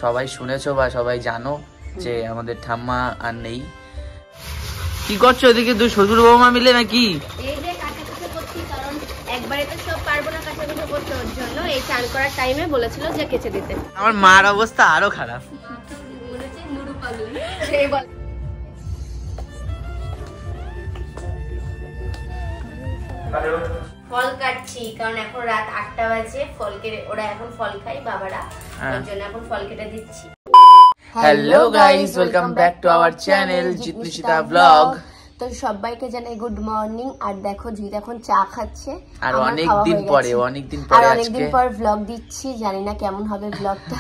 সবাই শুনেছো বা সবাই জানো যে আমাদের ঠাম্মা আর নেই। কি করছো এদিকে দুই শ্বশুর বৌমা মিলে নাকি? এই যে কাটাকুটি করছি, কারণ একবারে তো সব পারবো না কাটাকুটি করতে, ওর জন্য এই চান করার টাইমে বলেছিল যে কেচে দিতে। আমার মার অবস্থা আরো খারাপ। বলেছে নুরু পাগলি সেই বল। ফল কাটছি কারণ এখন রাত 8টা বাজে, ফল কেটে ওরা এখন ফল খায় বাবারা, ওর জন্য এখন ফল কেটে দিচ্ছি। Hello guys, welcome back to our channel Jitnishita vlog. তো সবাইকে জানাই গুড মর্নিং। আর দেখো জিত এখন চা খাচ্ছে, আর অনেকদিন পরে অনেকদিন পর ব্লগ দিচ্ছি, জানি না কেমন হবে ব্লগটা।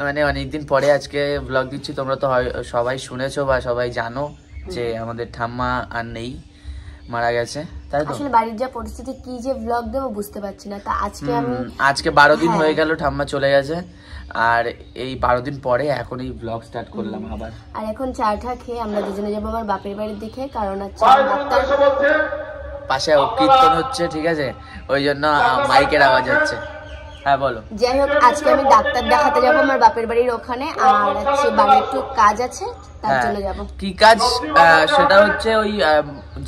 মানে অনেকদিন পরে আজকে ব্লগ দিচ্ছি। তোমরা তো সবাই শুনেছো বা সবাই জানো যে আমাদের ঠাম্মা আর নেই, মারা গেছে, তাই তো? আসলে বাড়ির যা পরিস্থিতি, কি যে ব্লগ দেবো বুঝতে পারছি না। তা আজকে 12 দিন হয়ে গেল ঠাম্মা চলে গেছে, আর এই 12 দিন পরে এখন এই ব্লগ স্টার্ট করলাম আবার। আর এখন চাটা খেয়ে আমরা দুজনে যাবো আমার বাপের বাড়ির দিকে, কারণ পাশে কীর্তন হচ্ছে, ঠিক আছে, ওই জন্য মাইকের আওয়াজ হচ্ছে। হ্যাঁ বলো। যাই হোক, আজকে আমি ডাক্তার দেখাতে যাবো আমার বাপের বাড়ির ওখানে, আর হচ্ছে বাড়ির একটু কাজ আছে, তার জন্য যাবো। কি কাজ? সেটা হচ্ছে ওই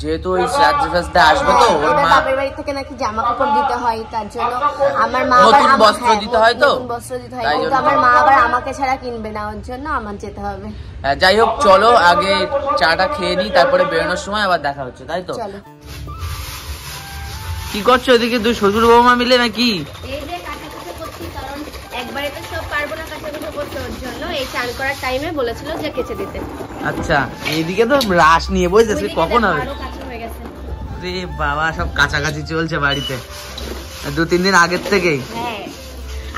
যেহেতু ওই সাজতে আসবে তো, ওর মা বাপের বাড়ি থেকে নাকি জামা কাপড় দিতে হয়, তার জন্য আমার মা নতুন বস্ত্র দিতে হয়, তো বস্ত্র দিতে হয়, কিন্তু আমার মা আবার আমাকে ছাড়া কিনবে না, ওর জন্য আমার যেতে হবে। যাই হোক, চলো আগে চাটা খেয়ে নিই, তারপরে বেরোনোর সময় আবার দেখা হচ্ছে, তাই তো? চলো। কি করছো এদিকে দুই শ্বশুর বৌমা মিলে নাকি? এই যে কাটাকুটি করছি, কারণ একবারে তো সব পারবো না কাটাকুটি করতে, ওর জন্য এই চান করার টাইমে বলেছিল যে কেচে দিতে। আচ্ছা, এইদিকে তো রাস নিয়ে বসেছে, কখন হবে? রে বাবা, সব কাছাকাছি চলছে বাড়িতে 2-3 দিন আগের থেকেই। হ্যাঁ,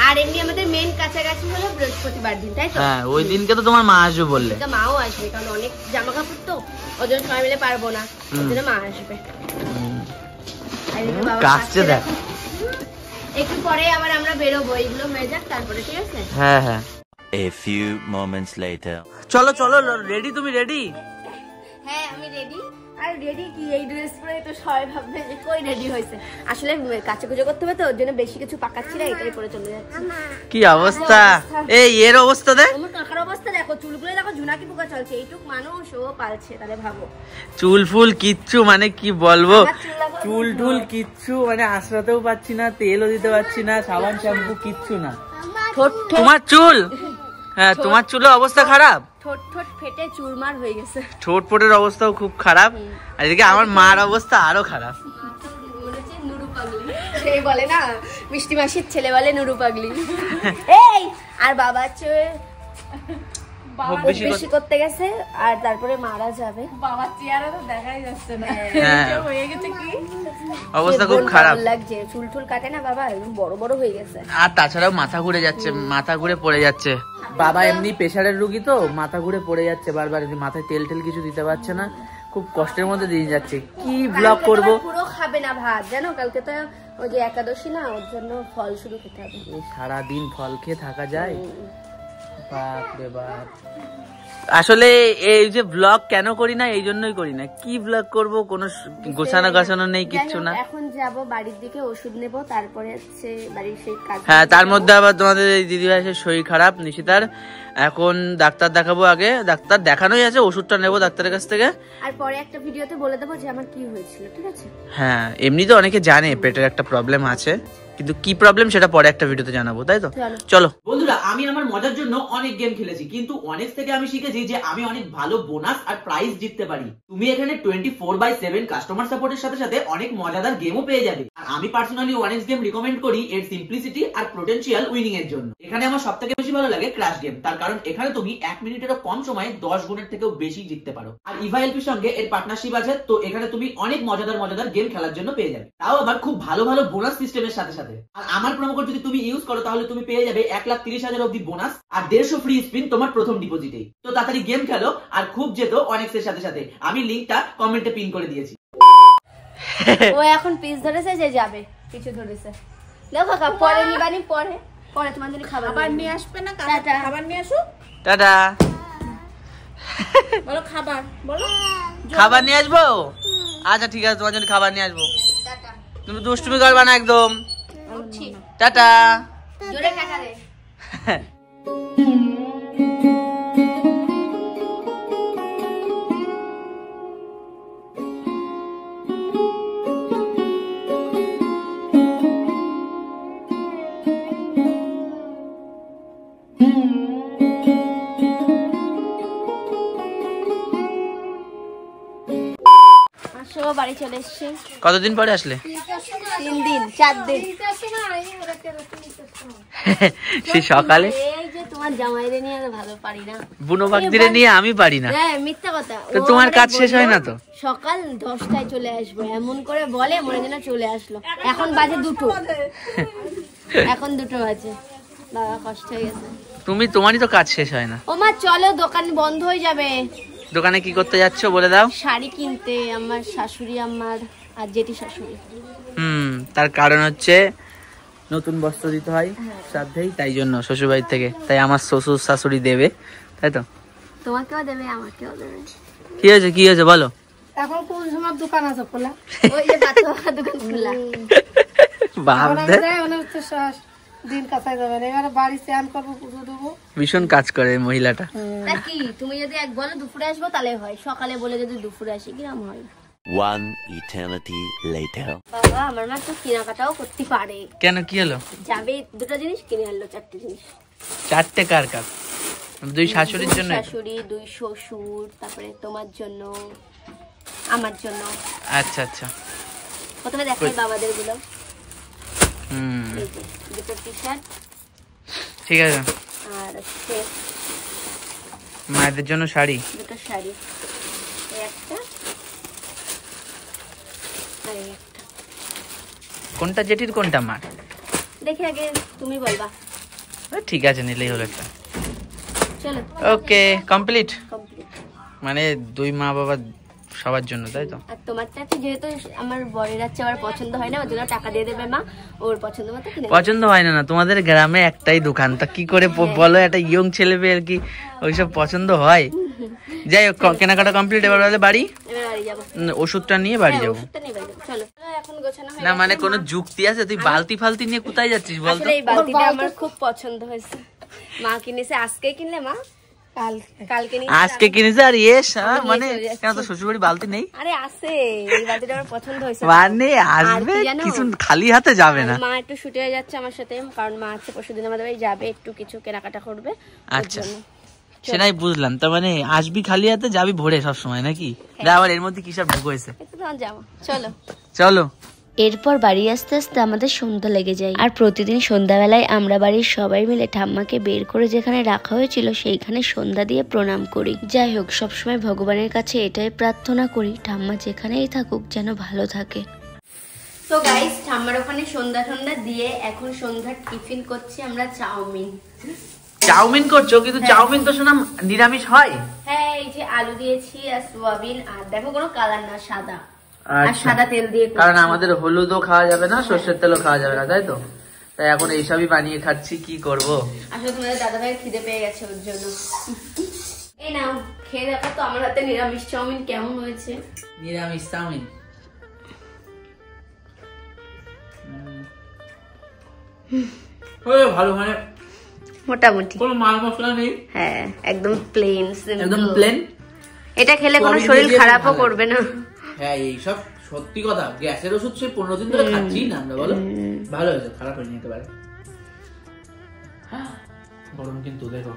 আর এমনি আমাদের মেন কাছাকাছি হলো বৃহস্পতিবার দিন, তাই তো? হ্যাঁ, ওই দিনকে তো তোমার মা আসবে বললে। মাও আসবে, কারণ অনেক জামা কাপড় তো, ওই জন্য সবাই মিলে পারবো না, ওই জন্য মা আসবে। কাছে দেখ, একটু পরে আবার আমরা বেরোবো, এগুলো হয়ে যাক তারপরে, ঠিক আছে? হ্যাঁ হ্যাঁ। A few moments later. চলো চলো, রেডি? তুমি রেডি? হ্যাঁ আমি রেডি। আর রেডি কি, এই ড্রেস পরে তো সবাই ভাববে যে কই রেডি হয়েছে। আসলে কাছে কুচো করতে হবে তো, ওর জন্য বেশি কিছু পাকাচ্ছি না, এটাই পরে চলে যাচ্ছি। কি অবস্থা এই এর অবস্থা দেখ, আমার কাকার অবস্থা দেখো, চুলগুলো দেখো ঝুনাকি পোকা চলছে, এইটুক মানুষ ও পালছে, তাহলে ভাবো। চুল ফুল কিচ্ছু, মানে কি বলবো, চুল টুল কিচ্ছু, মানে আশ্রাতেও পাচ্ছি না, তেলও দিতে পারছি না, সাবান শ্যাম্পু কিচ্ছু না। তোমার চুল, হ্যাঁ তোমার চুলের অবস্থা খারাপ, ঠোঁট ঠোঁট ফেটে চুরমার হয়ে গেছে, ঠোঁট ফোটের অবস্থাও খুব খারাপ, আর এদিকে আমার মার অবস্থা আরো খারাপ। বলেছে নুরু পাগলি, সেই বলে না, মিষ্টি মাসির ছেলে বলে নুরু পাগলি। এই আর বাবা হচ্ছে বেশি করতে গেছে, আর তারপরে মারা যাবে। বাবার চেহারা তো দেখাই যাচ্ছে না, হয়ে গেছে কি অবস্থা, খুব খারাপ লাগছে। চুল টুল কাটে না বাবা, একদম বড় বড় হয়ে গেছে, আর তাছাড়াও মাথা ঘুরে যাচ্ছে, মাথা ঘুরে পড়ে যাচ্ছে। বাবা এমনি প্রেসারের রোগী তো, মাথা ঘুরে পড়ে যাচ্ছে বারবার, মাথায় তেল টেল কিছু দিতে পারছে না, খুব কষ্টের মধ্যে দিয়ে যাচ্ছে। কি ব্লগ করব, পুরো খাবে না ভাত, জানো কালকে তো ওই যে একাদশী না, ওর জন্য ফল শুরু খেতে হবে। সারাদিন ফল খেয়ে থাকা যায়? বাপ রে বাপ। আসলে এই যে ব্লগ কেন করি না, এই জন্যই করি না। কি ব্লগ করব, কোনো গোছানো গাছানো নেই, কিচ্ছু না। এখন যাব বাড়ির দিকে, ওষুধ নেব, তারপরে হচ্ছে বাড়ির সেই কাজ। হ্যাঁ, তার মধ্যে আবার তোমাদের এই দিদি ভাইয়ের শরীর খারাপ, নিশিতার, এখন ডাক্তার দেখাবো। আগে ডাক্তার দেখানোই আছে, ওষুধটা নেবো ডাক্তারের কাছ থেকে, আর পরে একটা ভিডিওতে বলে দেবো যে আমার কি হয়েছিল, ঠিক আছে? হ্যাঁ, এমনি তো অনেকে জানে পেটের একটা প্রবলেম আছে, কিন্তু কি প্রবলেম সেটা পরে একটা ভিডিওতে জানাবো, তাই তো? চলো বন্ধুরা, আমি আমার মজার জন্য অনেক গেম খেলেছি, কিন্তু অনেক থেকে আমি শিখেছি যে আমি অনেক ভালো বোনাস আর প্রাইজ জিততে পারি। তুমি এখানে 24/7 কাস্টমার সাপোর্টের সাথে সাথে অনেক মজাদার গেমও পেয়ে যাবে। আর আমি পার্সোনালি অনেক গেম রিকমেন্ড করি এর সিম্পলিসিটি আর পোটেনশিয়াল উইনিং এর জন্য। এখানে আমার সবথেকে বেশি ভালো লাগে ক্র্যাশ গেম, তার কারণ এখানে তুমি 1 মিনিটেরও কম সময়ে 10 গুণের থেকেও বেশি জিততে পারো। আর ইভা এলপির সঙ্গে এর পার্টনারশিপ আছে, তো এখানে তুমি অনেক মজাদার গেম খেলার জন্য পেয়ে যাবে, তাও আবার খুব ভালো ভালো বোনাস সিস্টেমের সাথে সাথে। আর আমার প্রোমো কোড যদি তুমি ইউজ করো, তাহলে তুমি পেয়ে যাবে 1,30,000 অবধি বোনাস আর 150 ফ্রি স্পিন তোমার প্রথম ডিপোজিটে। তো তাড়াতাড়ি গেম খেলো আর খুব যেতো অনেকের সাথে সাথে। আমি লিংকটা কমেন্টে পিন করে দিয়েছি। ও এখন পিস ধরেছে, যে যাবে কিছু ধরেছে। দেখো কাকা পরে নিবানি, পরে পরে তোমার জন্য খাবার নিয়ে আসবে না, খাবার নিয়ে আসো। টাটা। বলো খাবার, বলো খাবার নিয়ে আসবো। আচ্ছা ঠিক আছে, তোমার জন্য খাবার নিয়ে আসবো। টাটা। তুমি দুষ্টুমি করবা না একদম। টাটা। জোরে টাটা দে। আসো, বাড়ি চলে এসছি। কতদিন পরে আসলে? 3 দিন 4 দিন। সেই সকালে এই যে তোমার জামাইরে নিয়ে আর ভালো পারি না, বুনো বাগদিরে নিয়ে আমি পারি না। হ্যাঁ মিথ্যা কথা। তো ও তোমার আমাদের কাজ শেষ হয় না বললো, তো? সকাল 10টায় চলে আসবো এমন করে বলে, মনে যেন চলে আসলো। এখন বাজে 2টো, এখন 2টো বাজে। বাবা কষ্ট হয়ে গেছে। তোমারই তো কাজ শেষ হয় না। ও মা চলো, দোকান বন্ধ হয়ে যাবে। দোকানে কি করতে যাচ্ছ বলে দাও? শাড়ি কিনতে, আমার শাশুড়ি আমার আর জেঠি শাশুড়ি। তার কারণ হচ্ছে নতুন বস্ত্র দিতে হয় শ্রাদ্ধেই, তাই জন্য শ্বশুর বাড়ি থেকে। তাই আমার শ্বশুর শাশুড়ি দেবে, তাই তো? তোমাকেও দেবে, আমাকেও দেবে। কি হয়েছে বলো? এখন কোন সময় দোকান আছে খোলা? ওই যে বাচ্চা দোকান খোলা। ভাবতে দিন কাছাই যাবে না, এবারে বাড়ি স্নান করবো, পুজো দেবো। ভীষণ কাজ করে এই মহিলাটা। তা কি তুমি যদি এক বলো দুপুরে আসবো তাহলে হয়, সকালে বলে যদি দুপুরে আসি কিরম হয়? One eternity later. বাবা আমার মা তো কেনাকাটাও করতে পারে। কেন, কি হলো? যাবে 2টা জিনিস কিনে আনলো, 4টে জিনিস। 4টে কার? 2 শাশুড়ির জন্য? শাশুড়ি, 2 শ্বশুর, তারপরে তোমার জন্য, আমার জন্য। আচ্ছা। প্রথমে দেখাই বাবাদের গুলো। হুম, এই যে 2টো টি-শার্ট ঠিক আছে। আর হচ্ছে মায়েদের জন্য শাড়ি, 2টো শাড়ি, এই একটা আর এই একটা। কোনটা জেঠির কোনটা মার? দেখে আগে তুমি বলবা। ঠিক আছে, নিলেই হলো একটা। চলো ওকে, কমপ্লিট। কমপ্লিট। মানে 2 মা বাবা সবার জন্য, তাই তো? আর তোমারটা একটু যেহেতু আমার বরের আছে, আমার পছন্দ হয় না, ওর জন্য টাকা দিয়ে দেবে মা, ওর পছন্দ মতো কিনে দেবে। পছন্দ হয় না? তোমাদের গ্রামে একটাই দোকান, তা কি করে বলো? একটা ইয়ং ছেলে পেয়ে আর কি ওইসব পছন্দ হয়? যাই হোক, কেনাকাটা কমপ্লিট। এবার বলে বাড়ি, এবার বাড়ি যাবো। ওষুধটা নিয়ে বাড়ি হ্যাঁ, যাবো। ওষুধটা নিয়ে বাড়ি যাবো। চলো এখন গোছানো হয়ে না গেছে। মানে কোনো যুক্তি আছে? তুই বালতি ফালতি নিয়ে কোথায় যাচ্ছিস বলতো? আসলে এই বালতিটা আমার খুব পছন্দ হয়েছে, মা কিনেছে। আজকে কিনলে মা? কালকে নিয়ে আজকে কিনেছে। আর মানে চলে যাচ্ছি। কেন, তো শ্বশুরবাড়ি বালতি নেই? আরে আছে, এই বালতিটা আমার পছন্দ হয়েছে। মানে আসবে, আর কি জানো? কিছু খালি হাতে যাবে না। মা একটু ছুটে যাচ্ছে আমার সাথে, কারণ মা আছে পরশুদিন আমাদের বাড়ি যাবে, একটু কিছু কেনাকাটা করবে। ওর আচ্ছা, জন্য। সেটাই বুঝলাম। তার মানে আসবি খালি হাতে, যাবি ভোরে সব সময় নাকি? আবার এর মধ্যে কি সব ঢুক হয়েছে? একটু তখন যাবো, চলো। চলো। এরপর বাড়ি আসতে আসতে আমাদের সন্ধ্যা লেগে যায়। আর প্রতিদিন সন্ধ্যাবেলায় আমরা বাড়ির সবাই মিলে ঠাম্মাকে বের করে যেখানে রাখা হয়েছিল সেইখানে সন্ধ্যা দিয়ে প্রণাম করি। যাই হোক, সবসময় ভগবানের কাছে এটাই প্রার্থনা করি ঠাম্মা যেখানেই থাকুক যেন ভালো থাকে। তো গাইস, ঠাম্মার ওখানে সন্ধ্যা দিয়ে এখন সন্ধ্যার টিফিন করছি আমরা, চাউমিন। চাউমিন করছো? কিন্তু চাউমিন তো শুনলাম নিরামিষ হয়। হ্যাঁ, এই যে আলু দিয়েছি আর সোয়াবিন, আর দেখো কোনো কালার না, সাদা। আর আচ্ছা। সাদা তেল দিয়ে কারণ আমাদের হলুদও খাওয়া যাবে না, সর্ষের তেলও খাওয়া যাবে না, তাই তো? তাই এখন এইসবই বানিয়ে খাচ্ছি, কি করব। আসলে তোমাদের দাদা ভাই খিদে পেয়ে গেছে, ওর জন্য। এই নাও, খেয়ে দেখো তো আমার হাতে নিরামিষ চাউমিন কেমন হয়েছে। নিরামিষ চাউমিন ভালো, মানে মোটামুটি। কোনো মাল মশলা নেই। হ্যাঁ, একদম প্লেন, একদম প্লেন। এটা খেলে কোনো শরীর খারাপও করবে না। হ্যাঁ, এইসব সত্যি কথা। গ্যাসের ওষুধ সেই 15 দিন ধরে খাচ্ছি না আমরা, বলো? ভালো হয়েছে, খারাপ হয়নি একেবারে। গরম কিন্তু, দেখো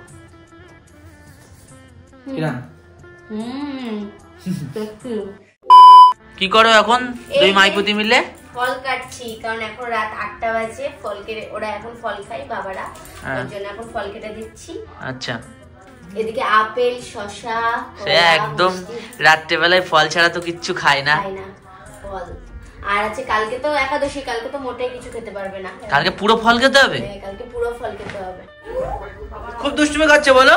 কিরাম। কি করো এখন 2 মাইপুতি মিলে? ফল কাটছি, কারণ এখন রাত 8টা বাজে। ফল কেটে, ওরা এখন ফল খায় বাবারা, ওর জন্য এখন ফল কেটে দিচ্ছি। আচ্ছা। এদিকে আপেল, শসা, সে একদম রাত্রেবেলায় ফল ছাড়া তো কিচ্ছু খায় না। খাই না ফল। আর আছে কালকে তো একাদশী, কালকে তো মোটেই কিছু খেতে পারবে না। কালকে পুরো ফল খেতে হবে? হ্যাঁ, কালকে পুরো ফল খেতে হবে। খুব দুষ্টুমি করছে বলো?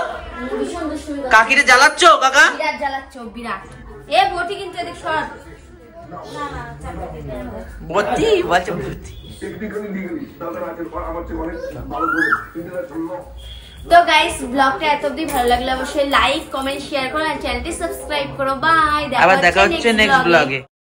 ভীষণ দুষ্টুমি করছে। কাকিরে জ্বালাচ্ছ কাকা? বিরাট জ্বালাচ্ছ, বিরাট। এ বটি কিন্তু এদিক সর। বতি বলছে বতি। তো গাইস, ব্লগটা এত অবধি ভালো লাগলে অবশ্যই লাইক, কমেন্ট, শেয়ার করো আর চ্যানেলটি সাবস্ক্রাইব করো। বাই, আবার দেখা হচ্ছে নেক্সট ব্লগে।